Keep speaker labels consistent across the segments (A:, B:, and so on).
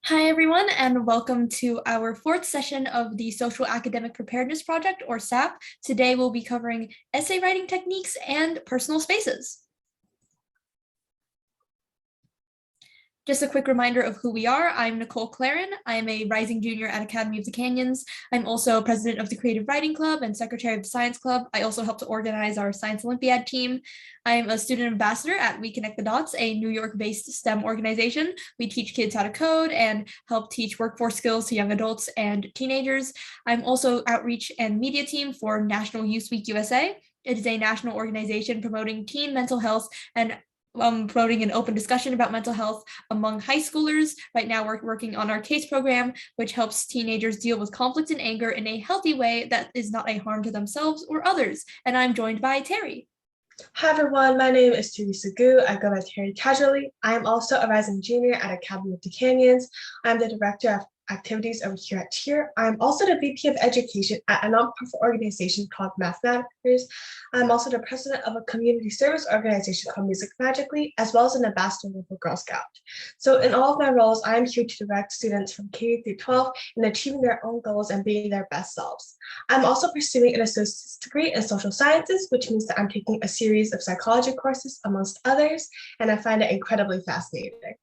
A: Hi, everyone, and welcome to our fourth session of the Social Academic Preparedness Project, or SAP. Today, we'll be covering essay writing techniques and personal spaces. Just a quick reminder of who we are. I'm Nicole Claren. I'm a rising junior at Academy of the Canyons. I'm also president of the Creative Writing Club and secretary of the Science Club. I also help to organize our Science Olympiad team. I'm a student ambassador at We Connect the Dots, a New York-based STEM organization. We teach kids how to code and help teach workforce skills to young adults and teenagers. I'm also outreach and media team for National Youth Week USA. It is a national organization promoting teen mental health and promoting an open discussion about mental health among high schoolers. Right now, we're working on our CASE program, which helps teenagers deal with conflict and anger in a healthy way that is not a harm to themselves or others. And I'm joined by Terry.
B: Hi everyone, my name is Teresa Gu. I go by Terry casually. I am also a rising junior at Academy of the Canyons. I'm the director of activities over here at TIER. I'm also the VP of education at a nonprofit organization called Math Matters. I'm also the president of a community service organization called Music Magically, as well as an ambassador of a Girl Scout. So in all of my roles, I'm here to direct students from K through 12 in achieving their own goals and being their best selves. I'm also pursuing an associate's degree in social sciences, which means that I'm taking a series of psychology courses amongst others, and I find it incredibly fascinating.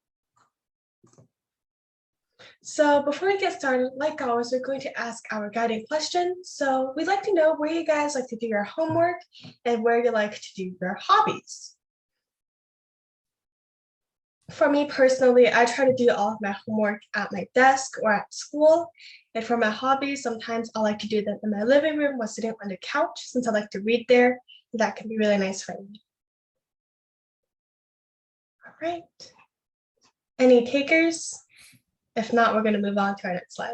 B: So before we get started, like always, we're going to ask our guiding question. So we'd like to know where you guys like to do your homework and where you like to do your hobbies. For me personally, I try to do all of my homework at my desk or at school. And for my hobbies, sometimes I like to do them in my living room while sitting on the couch, since I like to read there. That can be really nice for me. All right. Any takers? If not, we're going to move on to our next slide.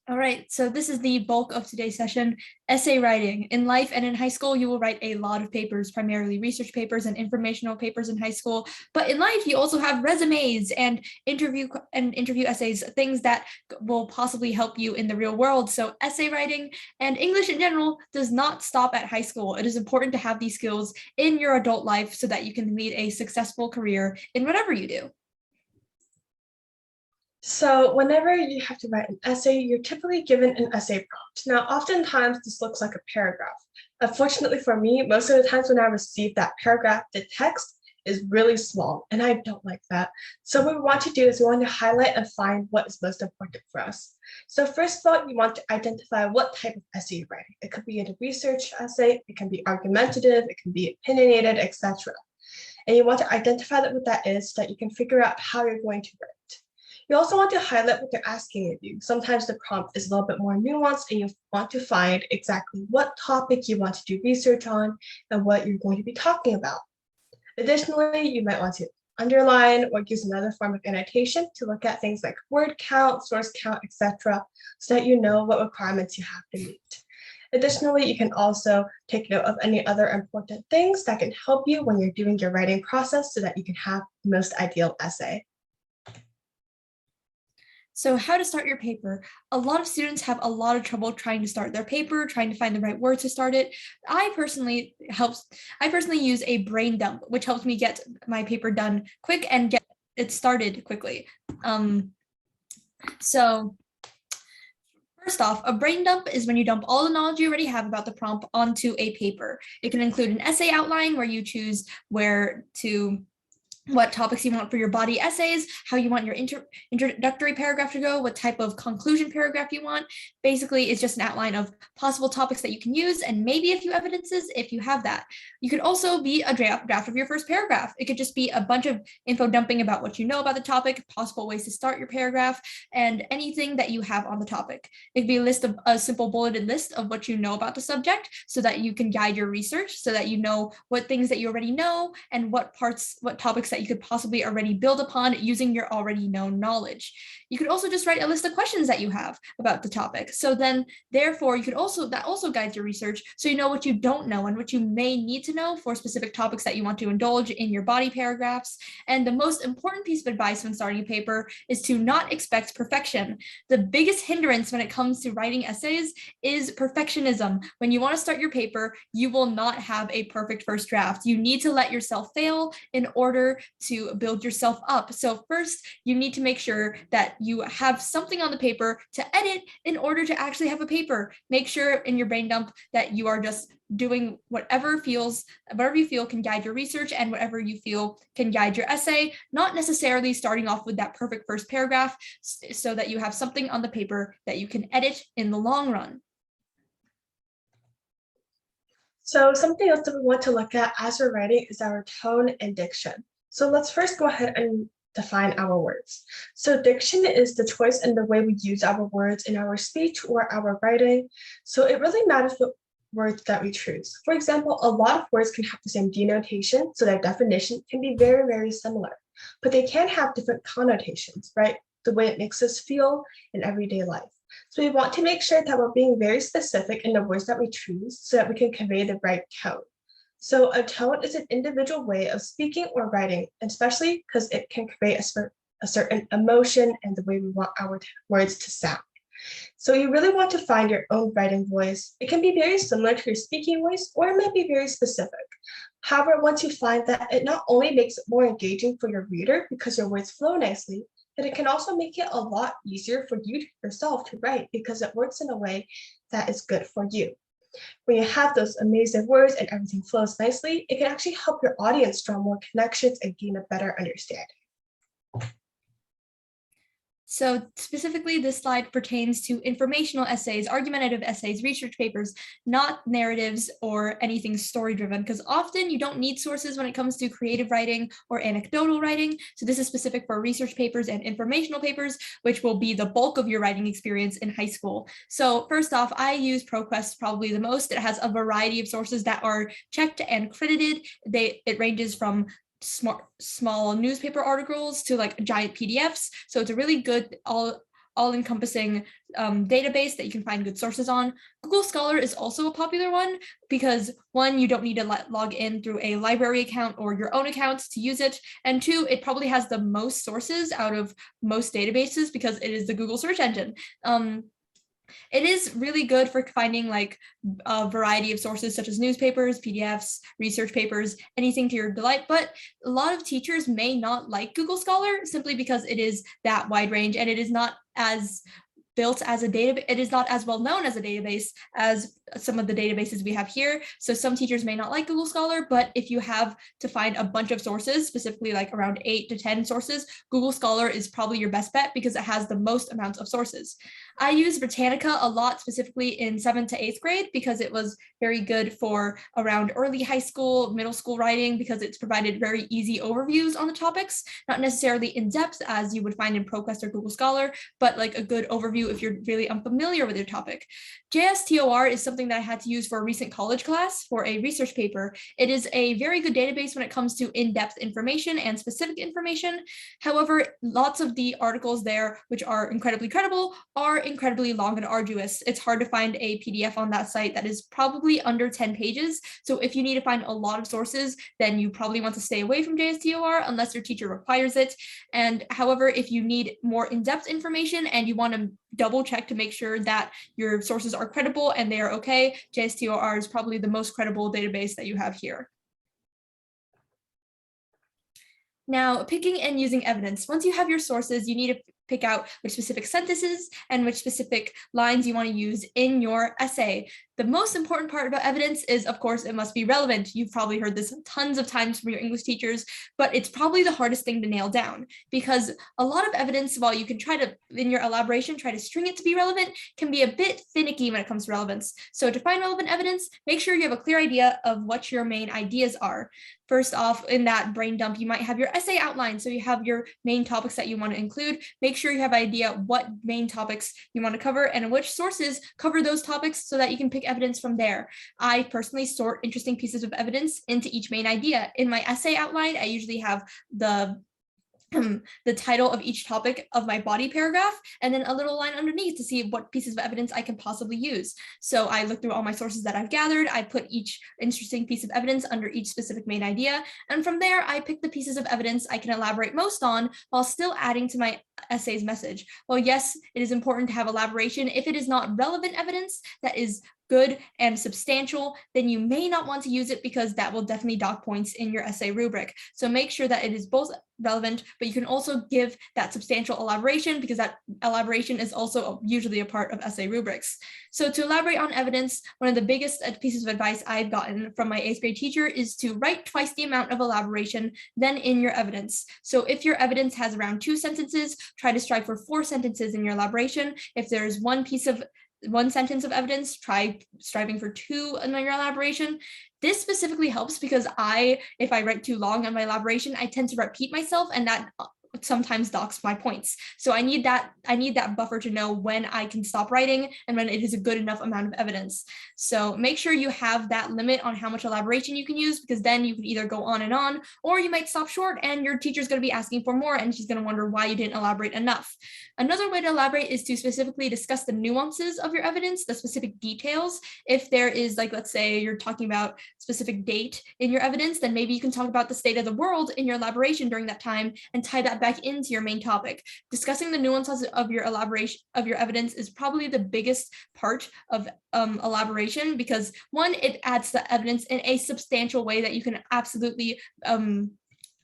A: All right, so this is the bulk of today's session, essay writing. In life and in high school, you will write a lot of papers, primarily research papers and informational papers in high school. But in life, you also have resumes and interview essays, things that will possibly help you in the real world. So essay writing and English in general does not stop at high school. It is important to have these skills in your adult life so that you can lead a successful career in whatever you do.
B: So whenever you have to write an essay, you're typically given an essay prompt. Now, oftentimes this looks like a paragraph. Unfortunately for me, most of the times when I receive that paragraph, the text is really small, and I don't like that. So what we want to do is we want to highlight and find what is most important for us. So first of all, you want to identify what type of essay you're writing. It could be a research essay, it can be argumentative, it can be opinionated, etc. And you want to identify what that is so that you can figure out how you're going to write. You also want to highlight what they're asking of you. Sometimes the prompt is a little bit more nuanced and you want to find exactly what topic you want to do research on and what you're going to be talking about. Additionally, you might want to underline or use another form of annotation to look at things like word count, source count, etc., so that you know what requirements you have to meet. Additionally, you can also take note of any other important things that can help you when you're doing your writing process so that you can have the most ideal essay.
A: So how to start your paper. A lot of students have a lot of trouble trying to start their paper, trying to find the right word to start it. I personally use a brain dump, which helps me get my paper done quick and get it started quickly. So first off, a brain dump is when you dump all the knowledge you already have about the prompt onto a paper. It can include an essay outline where you choose what topics you want for your body essays, how you want your introductory paragraph to go, what type of conclusion paragraph you want. Basically, it's just an outline of possible topics that you can use and maybe a few evidences if you have that. You could also be a draft of your first paragraph. It could just be a bunch of info dumping about what you know about the topic, possible ways to start your paragraph, and anything that you have on the topic. It could be a simple bulleted list of what you know about the subject so that you can guide your research, so that you know what things that you already know and what topics that you could possibly already build upon using your already known knowledge. You could also just write a list of questions that you have about the topic. So then, therefore, that also guides your research, so you know what you don't know and what you may need to know for specific topics that you want to indulge in your body paragraphs. And the most important piece of advice when starting a paper is to not expect perfection. The biggest hindrance when it comes to writing essays is perfectionism. When you want to start your paper, you will not have a perfect first draft. You need to let yourself fail in order to build yourself up. So first, you need to make sure that you have something on the paper to edit in order to actually have a paper. Make sure in your brain dump that you are just doing whatever you feel can guide your research and whatever you feel can guide your essay, not necessarily starting off with that perfect first paragraph, so that you have something on the paper that you can edit in the long run.
B: So something else that we want to look at as we're writing is our tone and diction. So let's first go ahead and define our words. So diction is the choice in the way we use our words in our speech or our writing. So it really matters what words that we choose. For example, a lot of words can have the same denotation, so their definition can be very, very similar, but they can have different connotations, right? The way it makes us feel in everyday life. So we want to make sure that we're being very specific in the words that we choose so that we can convey the right tone. So a tone is an individual way of speaking or writing, especially because it can convey a certain emotion and the way we want our words to sound. So you really want to find your own writing voice. It can be very similar to your speaking voice, or it might be very specific. However, once you find that, it not only makes it more engaging for your reader because your words flow nicely, but it can also make it a lot easier for you yourself to write because it works in a way that is good for you. When you have those amazing words and everything flows nicely, it can actually help your audience draw more connections and gain a better understanding.
A: So specifically, this slide pertains to informational essays, argumentative essays, research papers, not narratives or anything story-driven, because often you don't need sources when it comes to creative writing or anecdotal writing. So this is specific for research papers and informational papers, which will be the bulk of your writing experience in high school. So first off, I use ProQuest probably the most. It has a variety of sources that are checked and credited. It ranges from small newspaper articles to like giant PDFs. So it's a really good all-encompassing database that you can find good sources on. Google Scholar is also a popular one because one, you don't need to log in through a library account or your own account to use it. And two, it probably has the most sources out of most databases because it is the Google search engine. It is really good for finding like a variety of sources such as newspapers, PDFs, research papers, anything to your delight. But a lot of teachers may not like Google Scholar simply because it is that wide range and it is not as built as a database. It is not as well known as a database as some of the databases we have here. So some teachers may not like Google Scholar, but if you have to find a bunch of sources, specifically like around 8 to 10 sources, Google Scholar is probably your best bet because it has the most amounts of sources. I use Britannica a lot, specifically in 7th to 8th grade, because it was very good for around early high school, middle school writing, because it's provided very easy overviews on the topics, not necessarily in depth as you would find in ProQuest or Google Scholar, but like a good overview if you're really unfamiliar with your topic. JSTOR is something that I had to use for a recent college class for a research paper. It is a very good database when it comes to in-depth information and specific information. However, lots of the articles there, which are incredibly credible, are incredibly long and arduous. It's hard to find a PDF on that site that is probably under 10 pages. So if you need to find a lot of sources, then you probably want to stay away from JSTOR unless your teacher requires it. And however, if you need more in-depth information and you want to double check to make sure that your sources are credible and they are okay, JSTOR is probably the most credible database that you have here. Now, picking and using evidence. Once you have your sources, you need to pick out which specific sentences and which specific lines you want to use in your essay. The most important part about evidence is, of course, it must be relevant. You've probably heard this tons of times from your English teachers, but it's probably the hardest thing to nail down because a lot of evidence, while you can try to, in your elaboration, try to string it to be relevant, can be a bit finicky when it comes to relevance. So to find relevant evidence, make sure you have a clear idea of what your main ideas are. First off, in that brain dump, you might have your essay outline. So you have your main topics that you want to include. Make sure you have an idea what main topics you want to cover and which sources cover those topics so that you can pick evidence from there. I personally sort interesting pieces of evidence into each main idea. In my essay outline, I usually have the title of each topic of my body paragraph, and then a little line underneath to see what pieces of evidence I can possibly use. So I look through all my sources that I've gathered, I put each interesting piece of evidence under each specific main idea, and from there I pick the pieces of evidence I can elaborate most on while still adding to my essay's message? Well, yes, it is important to have elaboration. If it is not relevant evidence that is good and substantial, then you may not want to use it because that will definitely dock points in your essay rubric. So make sure that it is both relevant, but you can also give that substantial elaboration because that elaboration is also usually a part of essay rubrics. So to elaborate on evidence, one of the biggest pieces of advice I've gotten from my 8th grade teacher is to write twice the amount of elaboration than in your evidence. So if your evidence has around 2 sentences, try to strive for 4 sentences in your elaboration. If there's one sentence of evidence, try striving for 2 in your elaboration. This specifically helps because if I write too long on my elaboration, I tend to repeat myself, and that sometimes docks my points. So I need that buffer to know when I can stop writing and when it is a good enough amount of evidence. So make sure you have that limit on how much elaboration you can use, because then you can either go on, or you might stop short and your teacher's going to be asking for more and she's going to wonder why you didn't elaborate enough. Another way to elaborate is to specifically discuss the nuances of your evidence, the specific details. If there is, like, let's say you're talking about specific date in your evidence, then maybe you can talk about the state of the world in your elaboration during that time and tie that back into your main topic. Discussing the nuances of your elaboration of your evidence is probably the biggest part of elaboration, because one, it adds the evidence in a substantial way that you can absolutely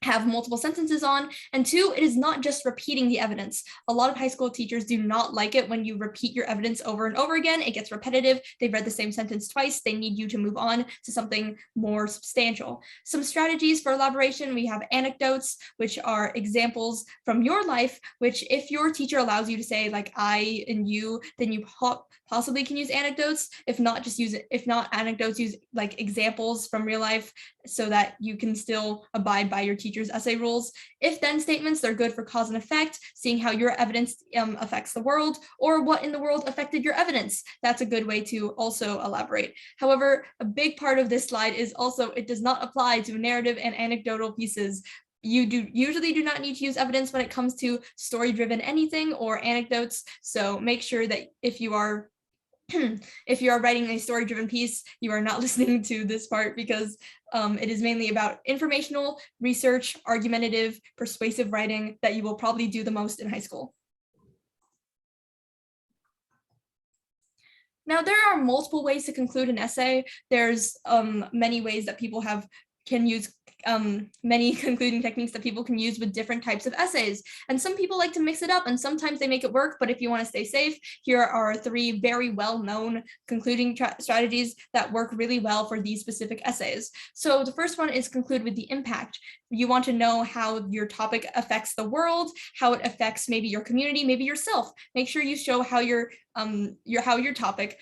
A: have multiple sentences on, and 2, it is not just repeating the evidence. A lot of high school teachers do not like it when you repeat your evidence over and over again. It gets repetitive. They've read the same sentence twice. They need you to move on to something more substantial. Some strategies for elaboration: we have anecdotes, which are examples from your life, which if your teacher allows you to say like I and you, then you possibly can use anecdotes. If not, just use it. If not anecdotes, use like examples from real life so that you can still abide by your teacher's essay rules. If-then statements, they're good for cause and effect, seeing how your evidence affects the world, or what in the world affected your evidence. That's a good way to also elaborate. However, a big part of this slide is also it does not apply to narrative and anecdotal pieces. You usually do not need to use evidence when it comes to story-driven anything or anecdotes. So make sure that if you are writing a story-driven piece, you are not listening to this part, because it is mainly about informational, research, argumentative, persuasive writing that you will probably do the most in high school. Now, there are multiple ways to conclude an essay. There's many ways that people can use many concluding techniques that people can use with different types of essays. And some people like to mix it up, and sometimes they make it work. But if you want to stay safe, here are 3 very well-known concluding strategies that work really well for these specific essays. So the first one is conclude with the impact. You want to know how your topic affects the world, how it affects maybe your community, maybe yourself. Make sure you show how your topic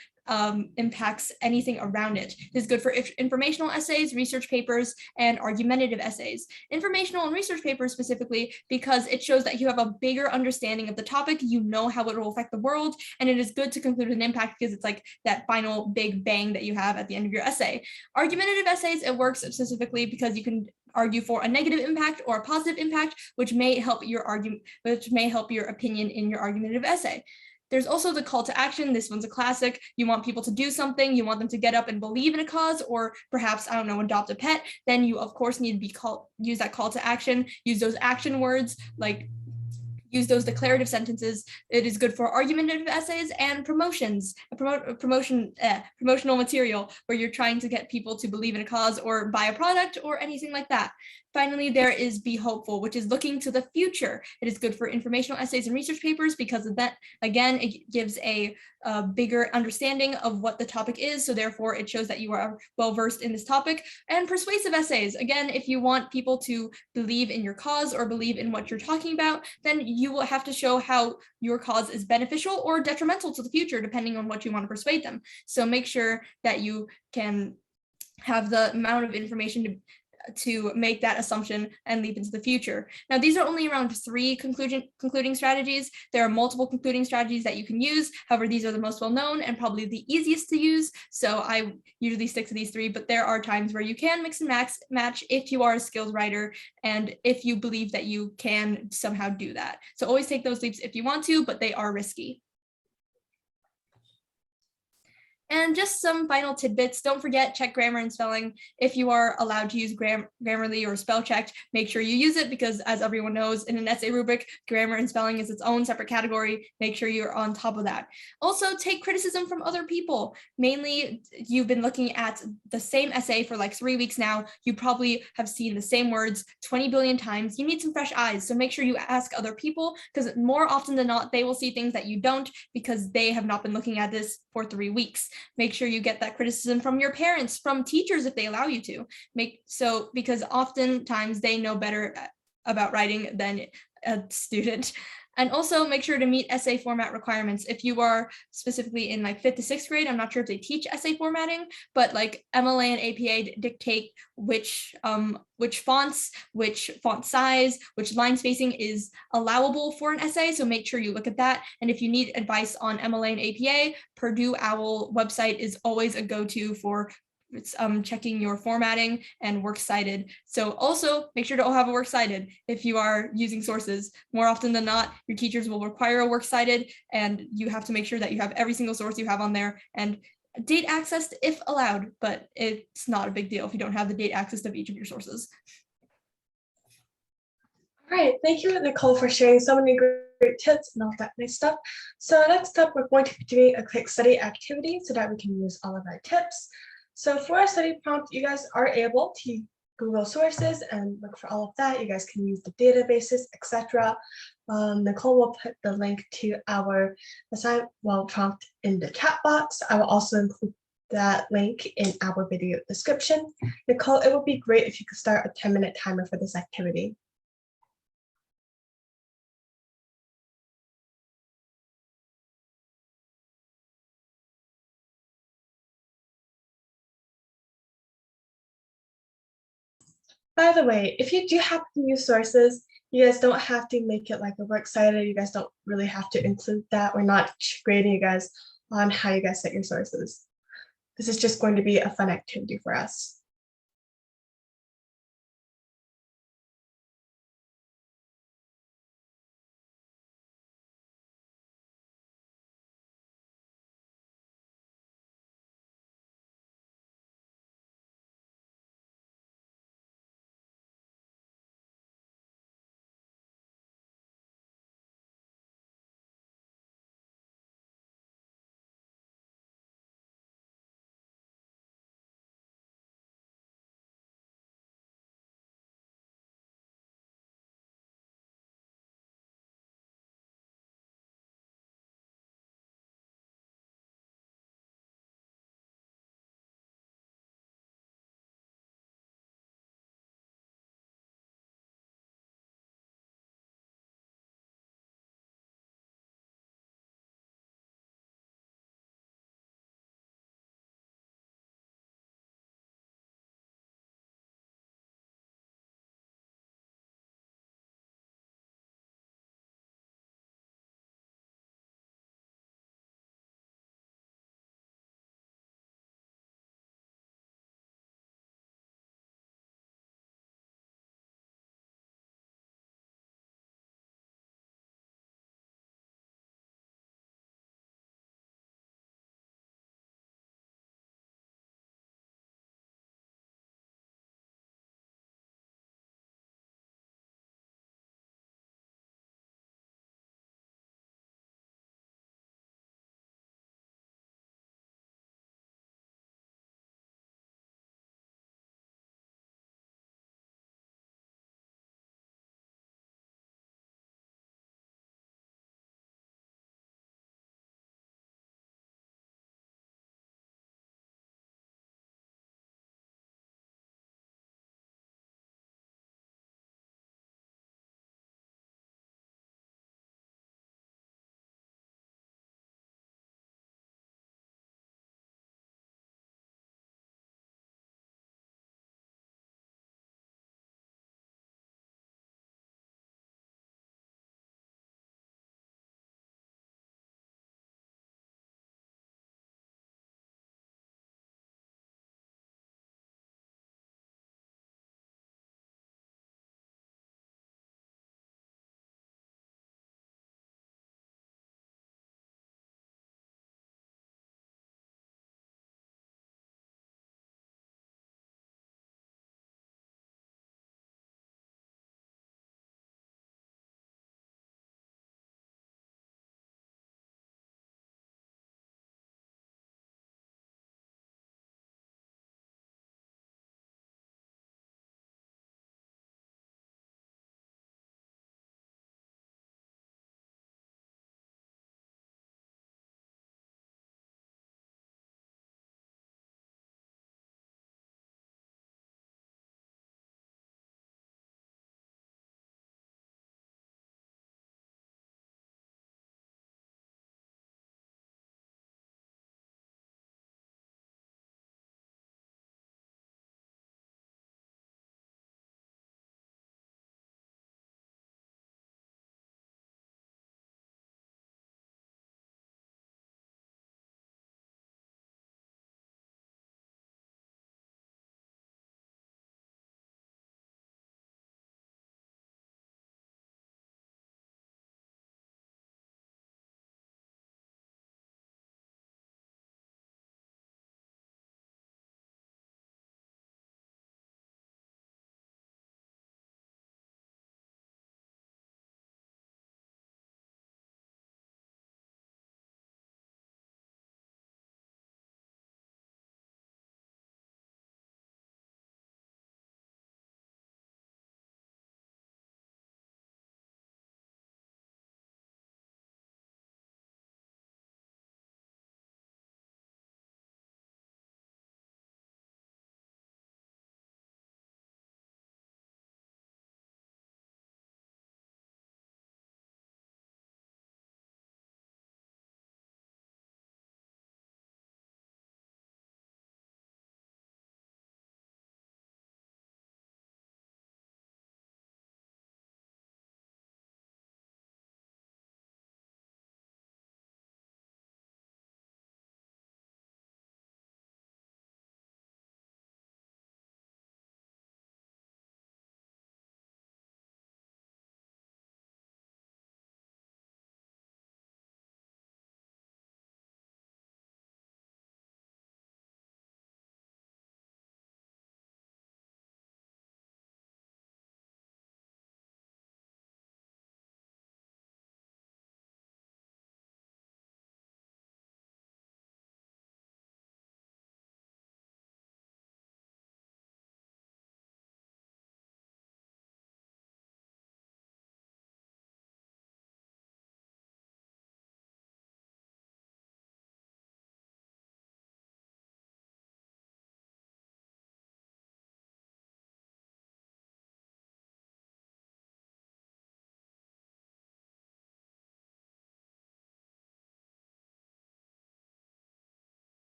A: impacts anything around it. This is good for informational essays, research papers, and argumentative essays. Informational and research papers specifically because it shows that you have a bigger understanding of the topic, you know how it will affect the world, and it is good to conclude an impact because it's like that final big bang that you have at the end of your essay. Argumentative essays, it works specifically because you can argue for a negative impact or a positive impact, which may help your opinion in your argumentative essay. There's also the call to action. This one's a classic. You want people to do something. You want them to get up and believe in a cause, or perhaps, I don't know, adopt a pet. Then you, of course, need to use that call to action. Use those action words, like use those declarative sentences. It is good for argumentative essays and promotions, promotional material where you're trying to get people to believe in a cause or buy a product or anything like that. Finally, there is be hopeful, which is looking to the future. It is good for informational essays and research papers because of that. Again, it gives a bigger understanding of what the topic is. So therefore, it shows that you are well-versed in this topic. And persuasive essays. Again, if you want people to believe in your cause or believe in what you're talking about, then you will have to show how your cause is beneficial or detrimental to the future, depending on what you want to persuade them. So make sure that you can have the amount of information to make that assumption and leap into the future. Now, these are only around 3 concluding strategies. There are multiple concluding strategies that you can use. However, these are the most well-known and probably the easiest to use. So I usually stick to these 3, but there are times where you can mix and match if you are a skilled writer and if you believe that you can somehow do that. So always take those leaps if you want to, but they are risky. And just some final tidbits. Don't forget, check grammar and spelling. If you are allowed to use Grammarly or spell check, make sure you use it because, as everyone knows, in an essay rubric, grammar and spelling is its own separate category. Make sure you're on top of that. Also, take criticism from other people. Mainly, you've been looking at the same essay for like 3 weeks now. You probably have seen the same words 20 billion times. You need some fresh eyes. So make sure you ask other people because more often than not, they will see things that you don't because they have not been looking at this for 3 weeks. Make sure you get that criticism from your parents, from teachers if they allow you to. Because oftentimes they know better about writing than a student. And also make sure to meet essay format requirements. If you are specifically in like 5th to 6th grade, I'm not sure if they teach essay formatting, but like MLA and APA dictate which fonts, which font size, which line spacing is allowable for an essay. So make sure you look at that. And if you need advice on MLA and APA, Purdue OWL website is always a go-to for checking your formatting and works cited. So also make sure to have a works cited if you are using sources. More often than not, your teachers will require a works cited, and you have to make sure that you have every single source you have on there and date accessed if allowed, but it's not a big deal if you don't have the date access of each of your sources.
B: All right, thank you, Nicole, for sharing so many great tips and all that nice stuff. So next up, we're going to be doing a quick study activity so that we can use all of our tips. So for our study prompt, you guys are able to Google sources and look for all of that. You guys can use the databases, etc. Nicole will put the link to our prompt in the chat box. I will also include that link in our video description. Nicole, it would be great if you could start a 10-minute timer for this activity. By the way, if you do happen to use sources, you guys don't have to make it like a works cited. You guys don't really have to include that. We're not grading you guys on how you guys set your sources. This is just going to be a fun activity for us.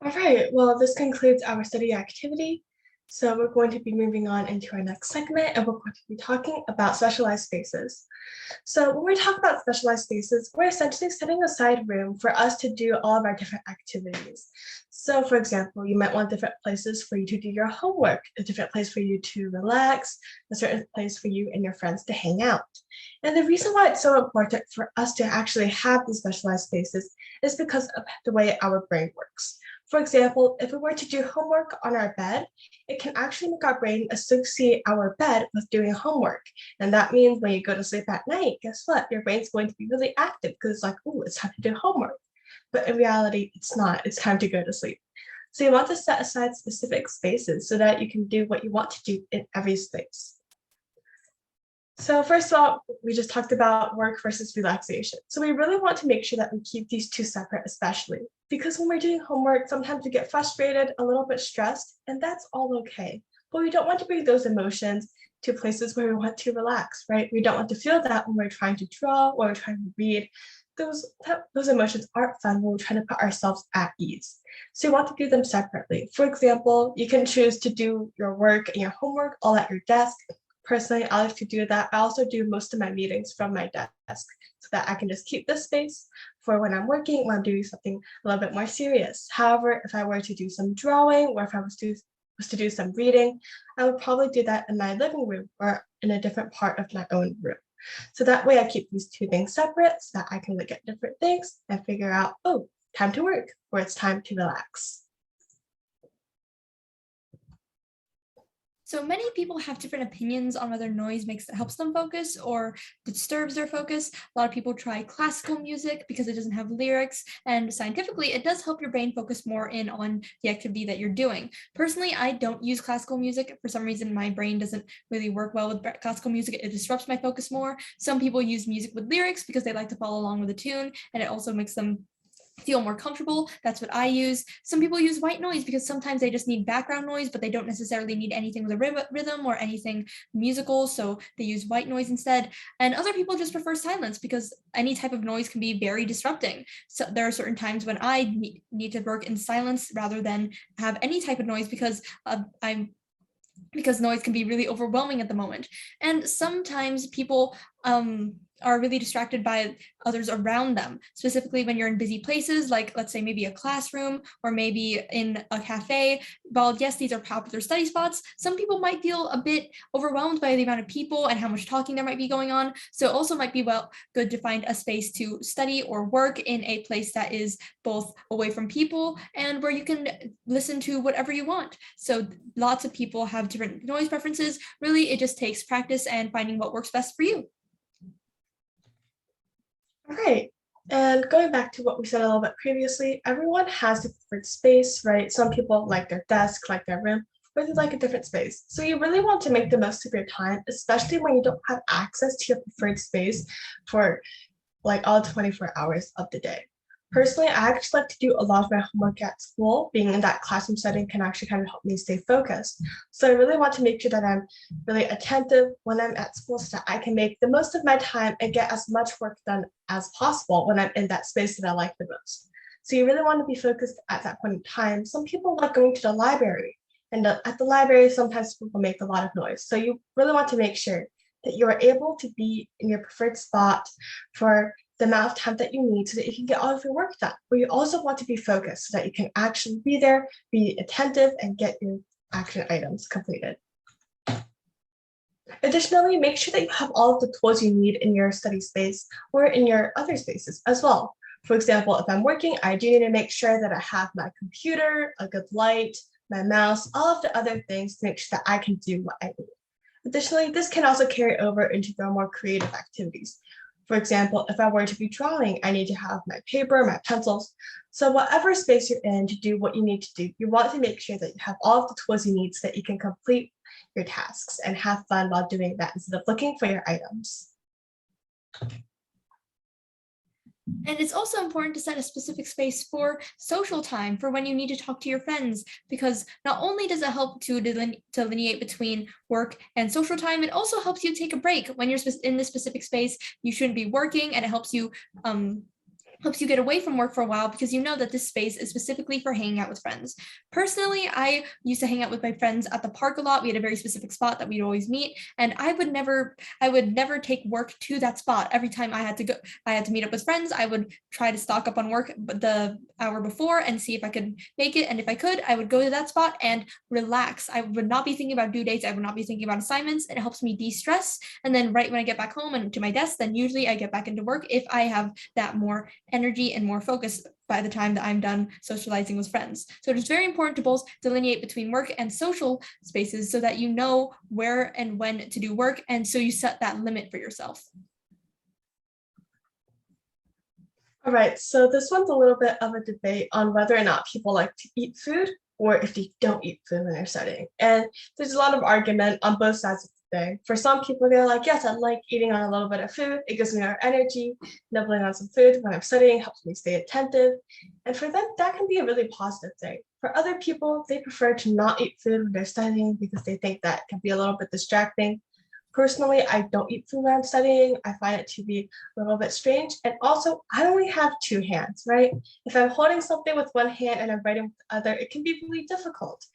B: All right, well, this concludes our study activity. So we're going to be moving on into our next segment, and we're going to be talking about specialized spaces. So when we talk about specialized spaces, we're essentially setting aside room for us to do all of our different activities. So for example, you might want different places for you to do your homework, a different place for you to relax, a certain place for you and your friends to hang out. And the reason why it's so important for us to actually have these specialized spaces is because of the way our brain works. For example, if we were to do homework on our bed, it can actually make our brain associate our bed with doing homework. And that means when you go to sleep at night, guess what? Your brain's going to be really active because it's like, oh, it's time to do homework. But in reality, it's not. It's time to go to sleep. So you want to set aside specific spaces so that you can do what you want to do in every space. So first of all, we just talked about work versus relaxation. So we really want to make sure that we keep these two separate, especially because when we're doing homework, sometimes we get frustrated, a little bit stressed, and that's all okay. But we don't want to bring those emotions to places where we want to relax, right? We don't want to feel that when we're trying to draw or we're trying to read. Those emotions aren't fun when we're trying to put ourselves at ease. So you want to do them separately. For example, you can choose to do your work and your homework all at your desk. Personally, I like to do that. I also do most of my meetings from my desk so that I can just keep this space for when I'm working, when I'm doing something a little bit more serious. However, if I were to do some drawing or if I was to do some reading, I would probably do that in my living room or in a different part of my own room. So that way I keep these two things separate so that I can look at different things and figure out, oh, time to work or it's time to relax.
A: So many people have different opinions on whether noise helps them focus or disturbs their focus. A lot of people try classical music because it doesn't have lyrics, and scientifically, it does help your brain focus more in on the activity that you're doing. Personally, I don't use classical music. For some reason, my brain doesn't really work well with classical music. It disrupts my focus more. Some people use music with lyrics because they like to follow along with the tune, and it also makes them feel more comfortable. That's what I use. Some people use white noise because sometimes they just need background noise, but they don't necessarily need anything with a rhythm or anything musical, so they use white noise instead. And other people just prefer silence because any type of noise can be very disrupting. So there are certain times when I need to work in silence rather than have any type of noise because noise can be really overwhelming at the moment. And sometimes people are really distracted by others around them, specifically when you're in busy places, like let's say maybe a classroom or maybe in a cafe. While yes, these are popular study spots, some people might feel a bit overwhelmed by the amount of people and how much talking there might be going on. So it also might be good to find a space to study or work in a place that is both away from people and where you can listen to whatever you want. So lots of people have different noise preferences. Really, it just takes practice and finding what works best for you.
B: All right. And going back to what we said a little bit previously, everyone has a preferred space, right? Some people like their desk, like their room, or they like a different space. So you really want to make the most of your time, especially when you don't have access to your preferred space for like all 24 hours of the day. Personally, I actually like to do a lot of my homework at school. Being in that classroom setting can actually kind of help me stay focused. So I really want to make sure that I'm really attentive when I'm at school so that I can make the most of my time and get as much work done as possible when I'm in that space that I like the most. So you really want to be focused at that point in time. Some people like going to the library, and at the library, sometimes people make a lot of noise. So you really want to make sure that you are able to be in your preferred spot for the amount of time that you need so that you can get all of your work done. But you also want to be focused so that you can actually be there, be attentive, and get your action items completed. Additionally, make sure that you have all of the tools you need in your study space or in your other spaces as well. For example, if I'm working, I do need to make sure that I have my computer, a good light, my mouse, all of the other things to make sure that I can do what I need. Additionally, this can also carry over into the more creative activities. For example, if I were to be drawing, I need to have my paper, my pencils. So whatever space you're in to do what you need to do, you want to make sure that you have all of the tools you need so that you can complete your tasks and have fun while doing that instead of looking for your items.
A: And it's also important to set a specific space for social time, for when you need to talk to your friends, because not only does it help to delineate between work and social time, it also helps you take a break. When you're in this specific space, you shouldn't be working, and it helps you helps you get away from work for a while because you know that this space is specifically for hanging out with friends. Personally, I used to hang out with my friends at the park a lot. We had a very specific spot that we'd always meet, and I would never take work to that spot. Every time I had to meet up with friends, I would try to stock up on work the hour before and see if I could make it. And if I could, I would go to that spot and relax. I would not be thinking about due dates. I would not be thinking about assignments. It helps me de-stress. And then right when I get back home and to my desk, then usually I get back into work if I have that more energy and more focus by the time that I'm done socializing with friends. So it's very important to both delineate between work and social spaces so that you know where and when to do work. And so you set that limit for yourself.
B: All right, so this one's a little bit of a debate on whether or not people like to eat food or if they don't eat food when they're studying. And there's a lot of argument on both sides of the thing. For some people, they're like, yes, I like eating on a little bit of food. It gives me more energy. Nibbling on some food when I'm studying helps me stay attentive. And for them, that can be a really positive thing. For other people, they prefer to not eat food when they're studying because they think that can be a little bit distracting. Personally, I don't eat food when I'm studying. I find it to be a little bit strange. And also, I only have two hands, right? If I'm holding something with one hand and I'm writing with the other, it can be really difficult.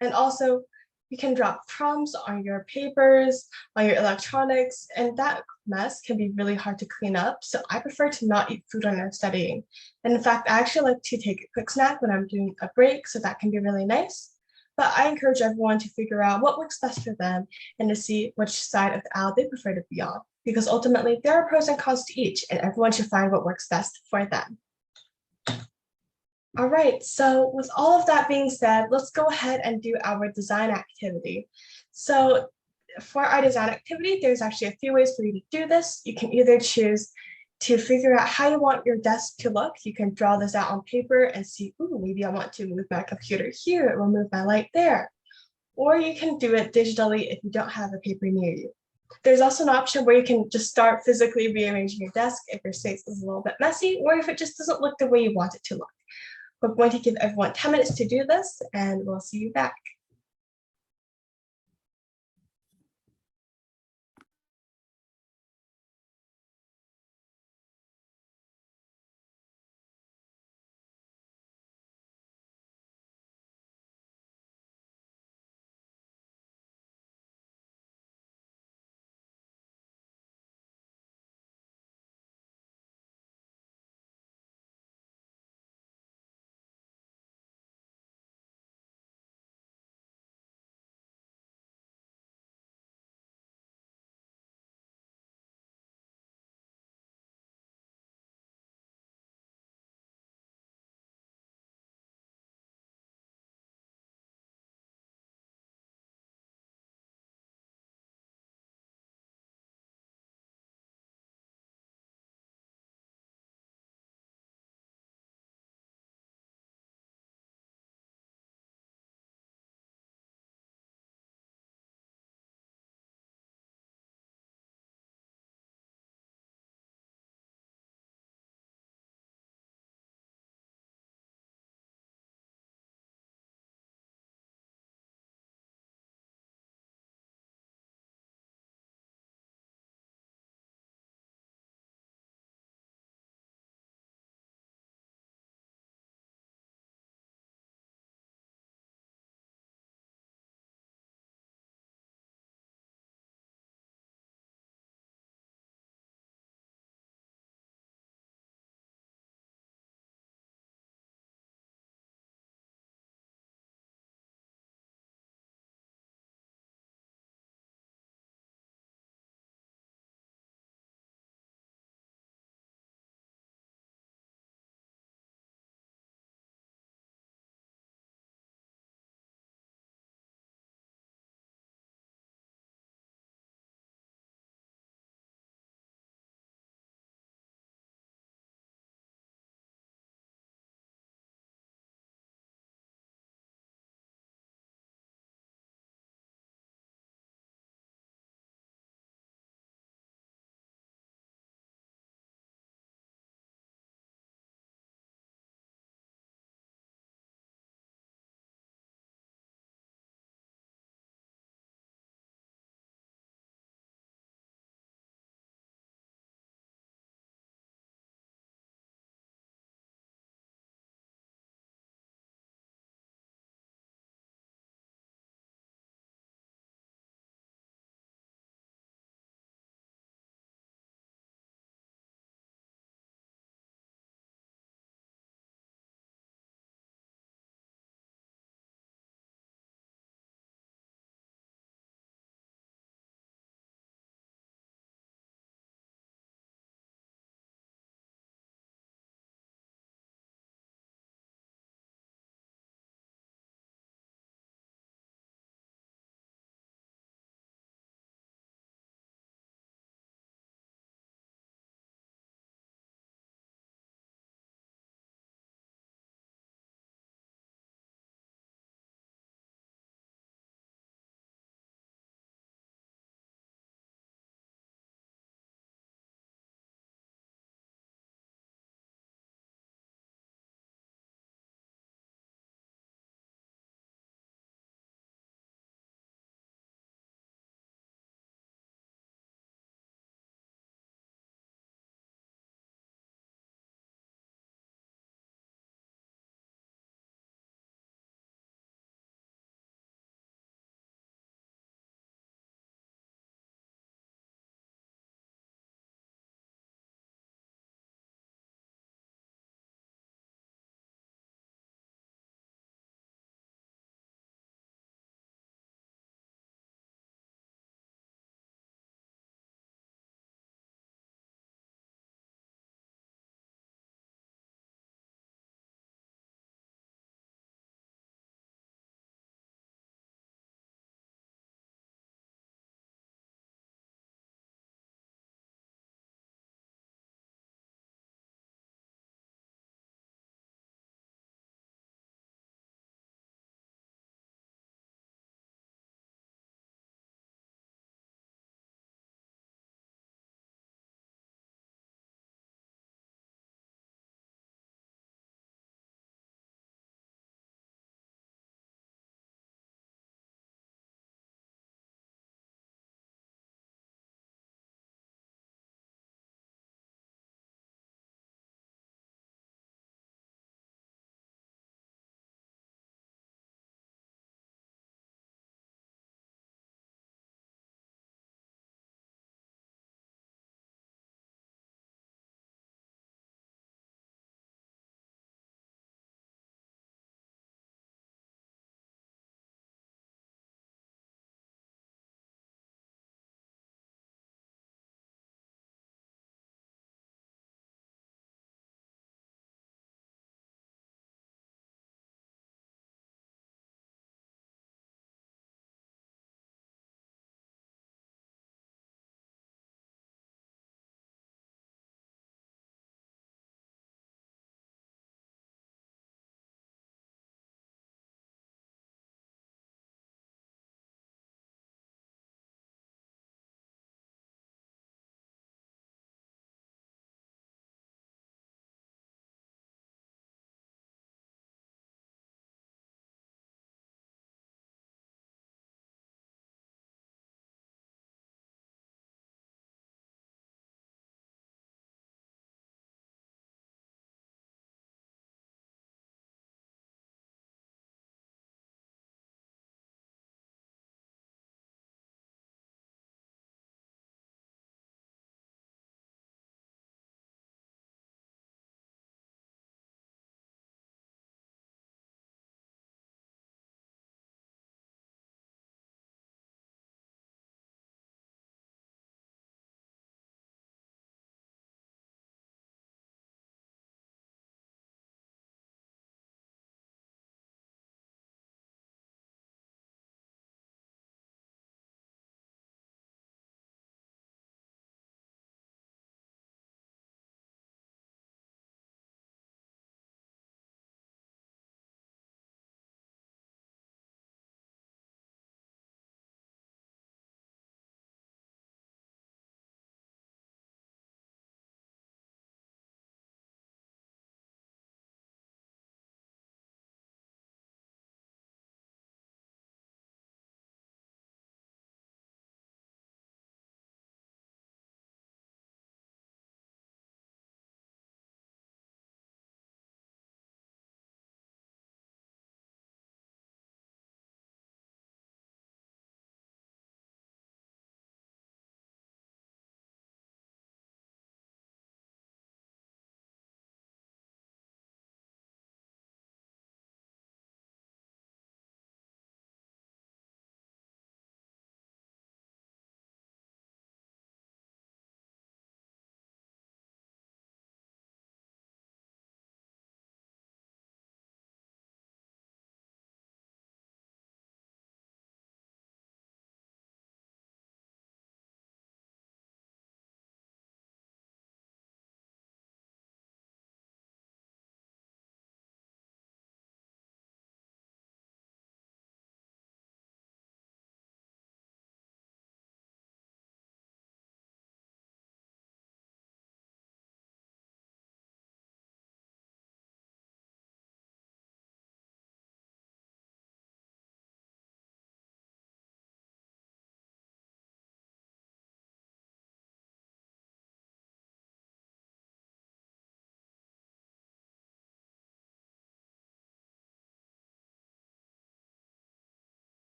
B: And also, you can drop crumbs on your papers, on your electronics, and that mess can be really hard to clean up. So I prefer to not eat food when I'm studying. And in fact, I actually like to take a quick snack when I'm doing a break, so that can be really nice. But I encourage everyone to figure out what works best for them and to see which side of the aisle they prefer to be on. Because ultimately, there are pros and cons to each, and everyone should find what works best for them. All right, so with all of that being said, let's go ahead and do our design activity. So for our design activity, there's actually a few ways for you to do this. You can either choose to figure out how you want your desk to look. You can draw this out on paper and see, ooh, maybe I want to move my computer here or move my light there. Or you can do it digitally if you don't have a paper near you. There's also an option where you can just start physically rearranging your desk if your space is a little bit messy or if it just doesn't look the way you want it to look. We're going to give everyone 10 minutes to do this, and we'll see you back.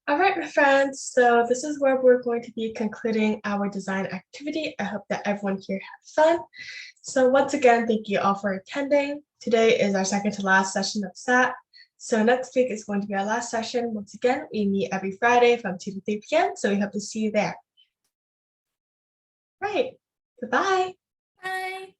B: All right, my friends. So this is where we're going to be concluding our design activity. I hope that everyone here had fun. So once again, thank you all for attending. Today is our second to last session of SAT. So next week is going to be our last session. Once again, we meet every Friday from 2 to 3 p.m. So we hope to see you there. Right. Goodbye.
A: Bye.